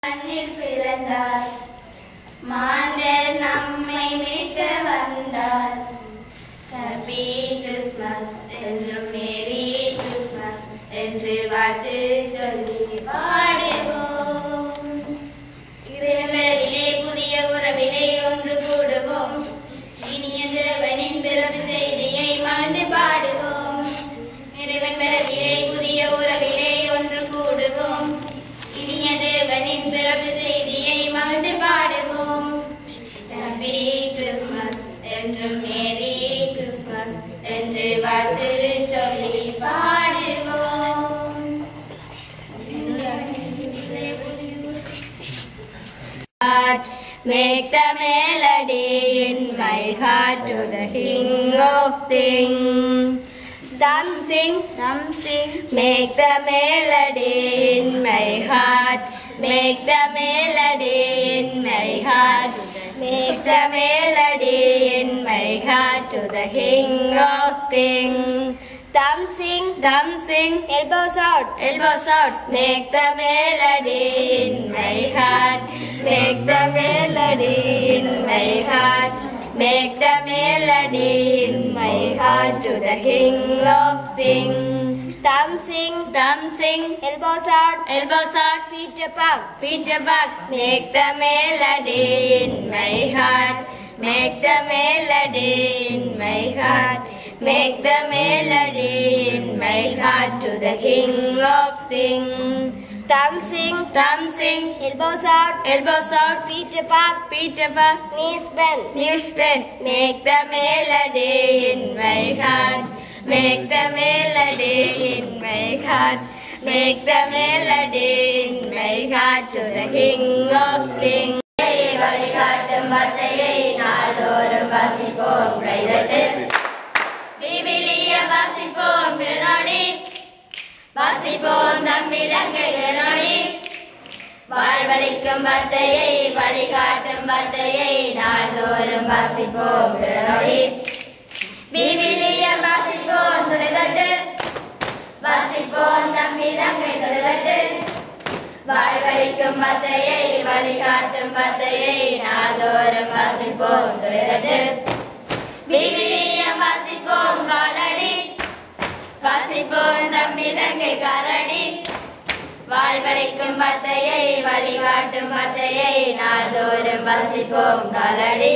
மண்ணில் பிறந்தார் மாந்தர் நம்மை மீட்க வந்தார். ஹாப்பி கிறிஸ்மஸ் என்றும் மேரி கிறிஸ்மஸ் என்று வாழ்த்து சொல்லி பாடுவோம். இறைவன் வரவிலே புதிய உறவிலே ஒன்று கூடுவோம். இனிய தேவனின் பிறப்பு செய்தியை மறந்து பாடுவோம். இறைவன் வரவிலே புதிய உறவிலே ஒன்று கூடுவோம். இனிய தேவனின் பிறப்பு செய்தியை மறந்து பாடுவோம். ஹாப்பி கிறிஸ்மஸ் என்றும் மேரி கிறிஸ்மஸ் என்று வாழ்த்து சொல்லி பாடுவோம். Make the melody in my heart to the King of Things. Thumb sing, make the melody in my heart. Make the melody in my heart. Make the melody in my heart to the King of Things. Thumb sing, elbows out. Make the melody in my heart. Make the melody in my heart. Make the melody in my heart to the King of Things. Thumb sing, elbows out, feet apart. Make the melody in my heart. Make the melody in my heart. Make the melody in my heart to the King of Things. Thumb sing, elbows out, feet apart, knees bend. Make the melody in my heart. Make the melody in my heart. Make the melody in my heart to the King of Kings. வழிகாட்டும் வார்த்தையை நாள்தோறும் வாசிப்போம். கைதட்டு விவிலியம் வாசிப்போம். பிறநாடி வாசிப்போம். தம்பிலங்கை பிறநாடி வாழ்வளிக்கும் வார்த்தையை வழிகாட்டும் வார்த்தையை நாள்தோறும் வாசிப்போம். பிறநாடி விவிலியம் வாசிப்போம். துணைதட்டு வாசிப்போம். தம்பிலங்கை துணைதட்டு வாழ்வளிக்கும் வார்த்தையை வழிகாட்டும் வார்த்தையை நாள்தோறும் வாசிப்போம். துணைதட்டு விவிலியம் வாசிப்போம். காலடி வாசிப்போம். தம்பி தங்கை காலடி வாழ்வளிக்கும் வார்த்தையை வழிகாட்டும் வார்த்தையை நாள்தோறும் வாசிப்போம். காலடி